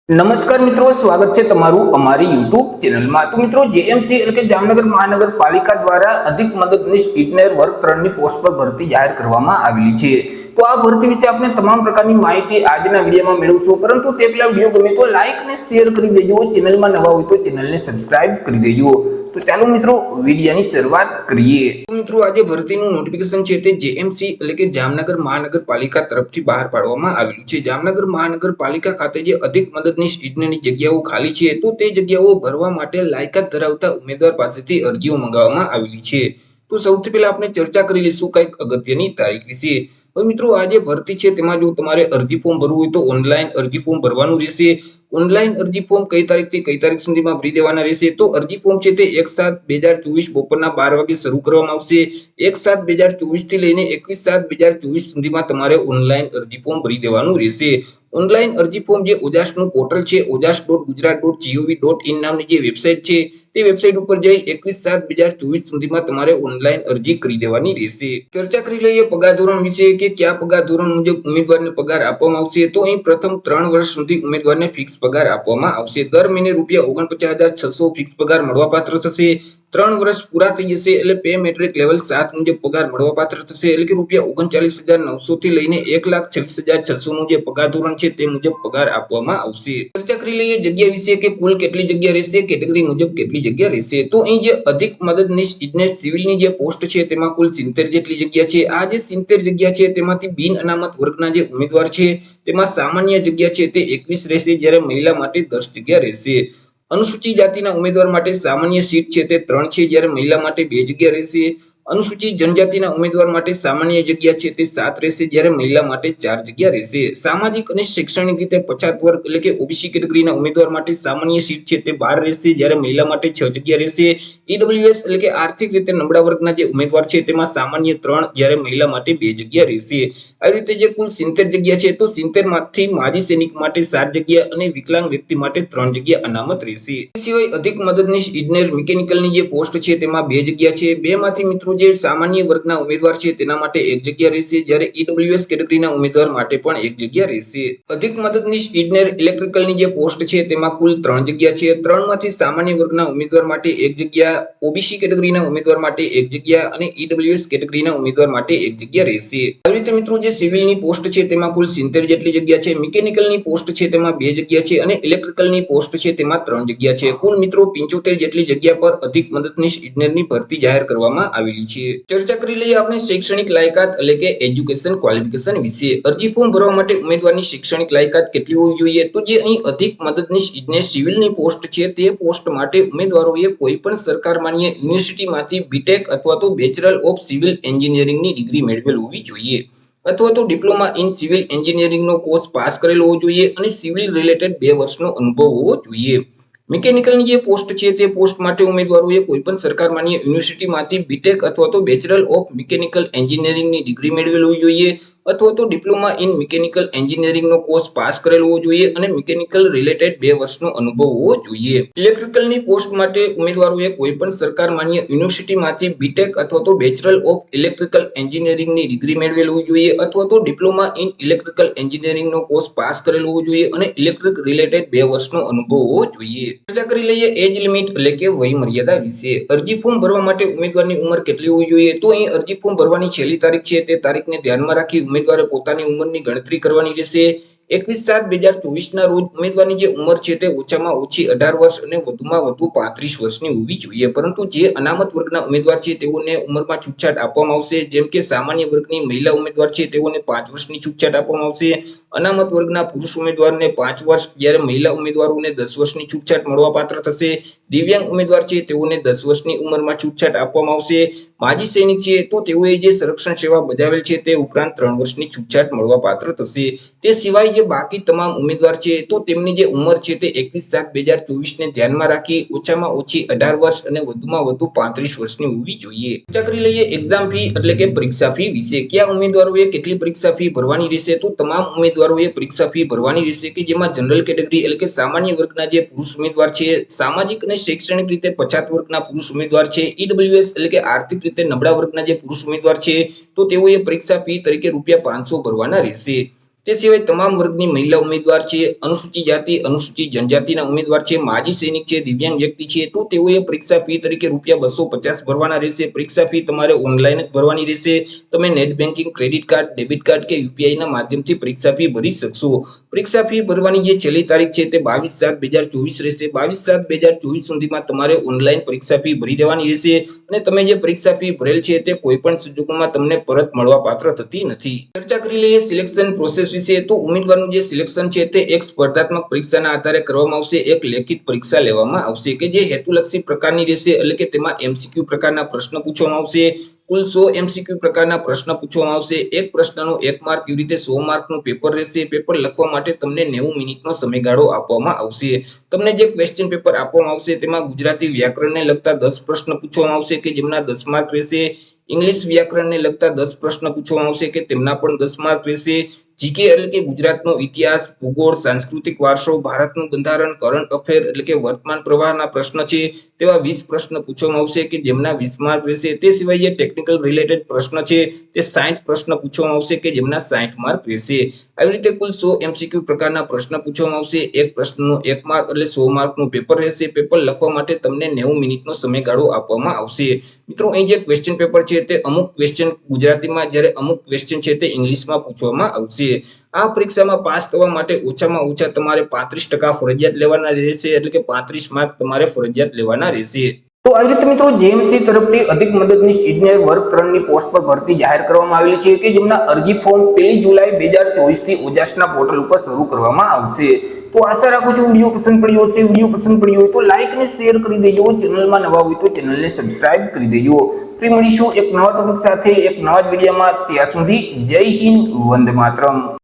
નમસ્કાર મિત્રો, સ્વાગત છે તમારું અમારી યુટ્યુબ ચેનલમાં। તો મિત્રો, જેએમસી એટલે કે જામનગર મહાનગરપાલિકા દ્વારા અધિક મદદનીશ ઇજનેર વર્ગ 3 ની પોસ્ટ પર ભરતી જાહેર કરવામાં આવેલી છે। તો આ ભરતી વિશે આપણે તમામ પ્રકારની માહિતી આજના વિડીયોમાં મેળવશું, પરંતુ તે પહેલા વિડીયો ગમે તો લાઈક અને શેર કરી દેજો, ચેનલમાં નવા હોય તો ચેનલને સબસ્ક્રાઇબ કરી દેજો। તો ચાલો મિત્રો, વિડીયોની શરૂઆત કરીએ। તો મિત્રો, આજે ભરતીનું નોટિફિકેશન છે તે જેએમસી એટલે કે જામનગર મહાનગરપાલિકા તરફથી બહાર પાડવામાં આવેલું છે। જામનગર મહાનગરપાલિકા ખાતે જે અધિક મદદનીશ ઇજનેરની જગ્યાઓ ખાલી છે, તો તે જગ્યાઓ ભરવા માટે લાયકાત ધરાવતા ઉમેદવાર પાસેથી અરજીઓ મંગાવવામાં આવેલી છે। તો સૌથી પહેલા આપણે ચર્ચા કરી લઈશું કંઈક અગત્યની તારીખ વિશે। હવે મિત્રો, આ જે ભરતી છે તેમાં જો તમારે અરજી ફોર્મ ભરવું હોય તો ઓનલાઈન અરજી ફોર્મ ભરવાનું રહેશે। ઓનલાઈન અરજી ફોર્મ કઈ તારીખથી કઈ તારીખ સુધીમાં ભરી દેવાના રહેશે? તો અરજી ફોર્મ છે તે 1/7/2024 બપોરના 12 વાગે શરૂ કરવામાં આવશે। 1/7/2024 થી લઈને 21/7/2024 સુધીમાં તમારે ઓનલાઈન અરજી ફોર્મ ભરી દેવાનું રહેશે। ઓનલાઈન અરજી ફોર્મ જે ઓજાસનું પોર્ટલ છે, ojas.gujarat.gov.in નામની જે વેબસાઇટ છે, તે વેબસાઇટ ઉપર જઈ 21/7/2024 સુધીમાં તમારે ઓનલાઈન અરજી કરી દેવાની રહેશે। ચર્ચા કરી લઈએ પગાર ધોરણ વિશે કે કયા પગાર ધોરણ મુજબ ઉમેદવારને પગાર આપવામાં આવશે। તો અહીં પ્રથમ 3 વર્ષ સુધી ઉમેદવારને ફિક્સ પગાર આપવામાં આવશે। દર મહિને ₹49,600 ફિક્સ પગાર મળવાપાત્ર થશે। 3 વર્ષ પૂરા થઈ જશે એટલે પે મેટ્રિક લેવલ 7 મુજબ પગાર મળવાપાત્ર થશે, એટલે કે ₹39,900 થી લઈને 1,26,600 નું જે પગાર ધોરણ છે તે મુજબ પગાર આપવામાં આવશે। ચર્ચા કરી લઈએ જગ્યા વિશે કે કુલ કેટલી જગ્યા રહેશે, કેટેગરી મુજબ કેટલી જગ્યા રહેશે। તો અહીં જે અધિક મદદનીશ ઇજનેર સિવિલની જે પોસ્ટ છે તેમાં કુલ 70 જેટલી જગ્યા છે। આ જે 70 જગ્યા છે તેમાંથી બિન અનામત વર્ગના જે ઉમેદવાર છે તેમાં સામાન્ય જગ્યા છે તે 21 રહેશે, જ્યારે મહિલા માટે 10 જગ્યા રહેશે। અનુસૂચિત જાતિના ઉમેદવાર માટે સામાન્ય સીટ છે તે 3 છે, જ્યારે મહિલા માટે 2 જગ્યા રહેશે। અનુસૂચિત જનજાતિના ઉમેદવાર માટે સામાન્ય જગ્યા છે તે 7 રહેશે, જ્યારે મહિલા માટે 4 જગ્યા રહેશે। સામાજિક અને શૈક્ષણિક રીતે પછાત વર્ગ એટલે કે ઓબીસી કેટેગરીના ઉમેદવાર માટે સામાન્ય સીટ છે તે 12 રહેશે, જ્યારે મહિલા માટે 6 જગ્યા રહેશે। ઈડબ્લ્યુએસ એટલે કે આર્થિક રીતે નબળા વર્ગના જે ઉમેદવાર છે તેમાં સામાન્ય 3, જ્યારે મહિલા માટે 2 જગ્યા રહેશે। આવી રીતે જે કુલ 70 જગ્યા છે, તો 70 માંથી માજી સૈનિક માટે 7 જગ્યા અને વિકલાંગ વ્યક્તિ માટે 3 જગ્યા અનામત રહેશે। તે સિવાય અધિક મદદનીશ ઇજનેર મિકેનિકલની જે પોસ્ટ છે તેમાં 2 જગ્યા છે। 2 માંથી મિત્રો જે સામાન્ય વર્ગના ઉમેદવાર છે તેના માટે 1 જગ્યા રહેશે, જ્યારે ઈડબ્લ્યુએસ કેટેગરીના ઉમેદવાર માટે પણ 1 જગ્યા રહેશે। અધિક મદદનીશ ઇજનેર ઇલેક્ટ્રિકલની જે પોસ્ટ છે તેમાં કુલ 3 જગ્યા છે। 3 માંથી સામાન્ય વર્ગના ઉમેદવાર માટે 1 જગ્યા, ઓબીસી કેટેગરીના ઉમેદવાર માટે 1 જગ્યા અને ઈડબ્લ્યુએસ કેટેગરીના ઉમેદવાર માટે 1 જગ્યા રહેશે। આવી રીતે મિત્રો જે સિવિલની પોસ્ટ છે તેમાં કુલ 70 જેટલી જગ્યા છે, મિકેનિકલની પોસ્ટ છે તેમાં 2 જગ્યા છે અને ઇલેક્ટ્રિકલની પોસ્ટ છે તેમાં 3 જગ્યા છે। કુલ મિત્રો 75 જેટલી જગ્યા પર અધિક મદદનીશ ઇજનેરની ભરતી જાહેર કરવામાં આવેલી છે। ચર્ચા કરી લઈએ આપણે શૈક્ષણિક લાયકાત એટલે કે એજ્યુકેશન ક્વોલિફિકેશન વિશે। અરજી ફોર્મ ભરવા માટે ઉમેદવારની શૈક્ષણિક લાયકાત કેટલી હોવી જોઈએ? તો જે અહીં અધિક મદદનીશ ઇજનેર સિવિલની પોસ્ટ છે તે પોસ્ટ માટે ઉમેદવારોએ કોઈ પણ સરકાર માન્ય યુનિવર્સિટીમાંથી બીટેક અથવા તો બેચરલ ઓફ સિવિલ એન્જિનિયરિંગની ડિગ્રી મેળવેલ હોવી જોઈએ, અથવા તો ડિપ્લોમા ઇન સિવિલ એન્જિનિયરિંગનો કોર્સ પાસ કરેલો હોવો જોઈએ અને સિવિલ રિલેટેડ 2 વર્ષનો અનુભવ હોવો જોઈએ। મિકેનિકલની જે પોસ્ટ છે તે પોસ્ટ માટે ઉમેદવારોએ કોઈ પણ સરકાર માન્ય યુનિવર્સિટીમાંથી બીટેક અથવા તો બેચરલ ઓફ મિકેનિકલ એન્જિનિયરિંગની ડિગ્રી મેળવેલ હોવી જોઈએ, અથવા તો ડિપ્લોમા ઇન મિકેનિકલ એન્જિનિયરિંગનો કોર્સ પાસ કરેલો હોવો જોઈએ અને મિકેનિકલ રિલેટેડ 2 વર્ષનો અનુભવ હોવો જોઈએ। ઇલેક્ટ્રિકલની પોસ્ટ માટે ઉમેદવારોએ કોઈ પણ સરકાર માન્ય યુનિવર્સિટીમાંથી બીટેક અથવા તો બેચરલ ઓફ ઇલેક્ટ્રિકલ એન્જિનિયરિંગની ડિગ્રી મેળવેલ હોવી જોઈએ, અથવા તો ડિપ્લોમા ઇન ઇલેક્ટ્રિકલ એન્જિનિયરિંગનો કોર્સ પાસ કરેલો હોવો જોઈએ અને ઇલેક્ટ્રિક રિલેટેડ 2 વર્ષનો અનુભવ હોવો જોઈએ। ચર્ચા કરી લઈએ એજ લિમિટ એટલે કે વય મર્યાદા વિશે। અરજી ફોર્મ ભરવા માટે ઉમેદવારની ઉંમર કેટલી હોવી જોઈએ? તો અહીં અરજી ફોર્મ ભરવાની છેલ્લી તારીખ છે તે તારીખને ધ્યાનમાં રાખી ઉમેદવારે પોતાની ઉંમરની ગણતરી કરવાની રહેશે। 21/7/2024 ના રોજ ઉમેદવારની જે ઉંમર છે તે ઓછામાં ઓછી 18 વર્ષ અને વધુમાં વધુ 35 વર્ષની હોવી જોઈએ, પરંતુ જે અનામત વર્ગના ઉમેદવાર છે તેઓને ઉંમરમાં છૂટછાટ આપવામાં આવશે। જેમ કે સામાન્ય વર્ગની મહિલા ઉમેદવાર છે તેઓને 5 વર્ષની છૂટછાટ આપવામાં આવશે। અનામત વર્ગના પુરુષ ઉમેદવારને 5 વર્ષ, જ્યારે મહિલા ઉમેદવારોને 10 વર્ષની છૂટછાટ મળવાપાત્ર થશે। દિવ્યાંગ ઉમેદવાર છે તેઓને 10 વર્ષની ઉંમરમાં છૂટછાટ આપવામાં આવશે। માજી સૈનિક છે તો તેઓએ જે સંરક્ષણ સેવા બજાવેલ છે તે ઉપરાંત 3 વર્ષની છૂટછાટ મળવાપાત્ર થશે। તે સિવાય જે બાકી તમામ ઉમેદવાર છે તો તેમની જે ઉંમર છે તે 21/7/2024 ને ધ્યાનમાં રાખી ઓછામાં ઓછી 18 વર્ષ અને વધુમાં વધુ 35 વર્ષની હોવી જોઈએ। ચર્ચા કરી લઈએ એક્ઝામ ફી એટલે કે પરીક્ષા ફી વિશે। કયા ઉમેદવારોએ કેટલી પરીક્ષા ફી ભરવાની રહેશે? તો તમામ ઉમેદવારોએ પરીક્ષા ફી ભરવાની રહેશે કે જેમાં જનરલ કેટેગરી એટલે કે સામાન્ય વર્ગના જે પુરુષ ઉમેદવાર છે, સામાજિક અને શૈક્ષણિક રીતે પછાત વર્ગના પુરુષ ઉમેદવાર છે, ઈડબ્લ્યુએસ એટલે કે આર્થિક રીતે નબળા વર્ગના જે પુરુષ ઉમેદવાર છે તો તેઓએ પરીક્ષા ફી તરીકે ₹500 ભરવાના રહેશે। તે સિવાય તમામ વર્ગની મહિલા ઉમેદવાર છે, અનુસૂચિત જાતિ અનુસૂચિત જનજાતિના ઉમેદવાર છે, માજી સૈનિક છે, દિવ્યાંગ વ્યક્તિ છે, તો તેઓએ પરીક્ષા ફી તરીકે ₹250 ભરવાના રહેશે। પરીક્ષા ફી તમારે ઓનલાઈન જ ભરવાની રહેશે। તમે net banking, credit card, debit card કે યુપીઆઈ ના માધ્યમથી પરીક્ષા ફી ભરી શકશો। પરીક્ષા ફી ભરવાની જે છેલ્લી તારીખ છે તે 22/7/2024 રહેશે। 22/7/2024 સુધીમાં તમારે ઓનલાઈન પરીક્ષા ફી ભરી દેવાની રહેશે અને તમે જે પરીક્ષા ફી ભરેલ છે તે કોઈ પણ સંજોગોમાં તમને પરત મળવા પાત્ર થતી નથી। ચર્ચા કરી લઈએ સિલેક્શન પ્રોસેસ વિશે। તો ઉમેદવારનું જે સિલેક્શન છે તે એક સ્પર્ધાત્મક પરીક્ષાના આધારે કરવામાં આવશે। એક લેખિત પરીક્ષા લેવામાં આવશે કે જે હેતુલક્ષી પ્રકારની રહેશે, એટલે કે તેમાં એમસીક્યુ પ્રકારના પ્રશ્ન પૂછવામાં આવશે। કુલ 100 એમસીક્યુ પ્રકારના પ્રશ્ન પૂછવામાં આવશે। એક પ્રશ્નનો 1 માર્ક, એવી રીતે 100 માર્કનું પેપર રહેશે। પેપર લખવા માટે તમને 90 મિનિટનો સમયગાળો આપવામાં આવશે। તમને જે ક્વેશ્ચન પેપર આપવામાં આવશે તેમાં ગુજરાતી વ્યાકરણને લગતા 10 પ્રશ્ન પૂછવામાં આવશે કે જેમના 10 માર્ક રહેશે। ઇંગ્લિશ વ્યાકરણને લગતા 10 પ્રશ્ન પૂછવામાં આવશે કે તેમના પણ 10 માર્ક રહેશે। જીકે એટલે કે ગુજરાતનો ઇતિહાસ, ભૂગોળ, સાંસ્કૃતિક વારસો, ભારતનું બંધારણ, કરંટ અફેર એટલે કે વર્તમાન પ્રવાહના પ્રશ્ન છે તેવા 20 પ્રશ્ન પૂછવામાં આવશે કે જેમના 20 માર્ક રહેશે। તે સિવાય જે ટેકનિકલ રિલેટેડ પ્રશ્ન છે તે 60 પ્રશ્ન પૂછવામાં આવશે કે જેમના 60 માર્ક રહેશે। આવી રીતે કુલ 100 એમસીક્યુ પ્રકારના પ્રશ્ન પૂછવામાં આવશે। એક પ્રશ્નનો 1 માર્ક એટલે 100 માર્કનું પેપર રહેશે। પેપર લખવા માટે તમને 90 મિનિટનો સમયગાળો આપવામાં આવશે। મિત્રો, અહીં જે ક્વેશ્ચન પેપર છે તે અમુક ક્વેશ્ચન ગુજરાતીમાં, જ્યારે અમુક ક્વેશ્ચન છે તે ઇંગ્લિશમાં પૂછવામાં આવશે। આ પરીક્ષામાં પાસ થવા માટે ઓછામાં ઓછા તમારે 35% ફરજિયાત લેવાના રહેશે, એટલે કે 35 માર્ક તમારે ફરજિયાત લેવાના રહેશે। તો આવી રીતે મિત્રો જેએમસી તરફથી અધિક મદદનીશ ઇજનેર વર્ગ 3 ની પોસ્ટ પર ભરતી જાહેર કરવામાં આવેલી છે કે જેમના અરજી ફોર્મ 1 જુલાઈ 2024 થી ઓજાસના પોર્ટલ ઉપર શરૂ કરવામાં આવશે। તો આશા રાખું છું વિડીયો પસંદ પડ્યો હશે। વિડીયો પસંદ પડ્યો હોય તો લાઈક અને શેર કરી દેજો। ચેનલમાં નવા હોય તો ચેનલને સબસ્ક્રાઇબ કરી દેજો। ફરી મળીશું એક નવા ટોપિક સાથે એક નવા વિડીયોમાં। ત્યાં સુધી જય હિન્દ, વંદે માતરમ।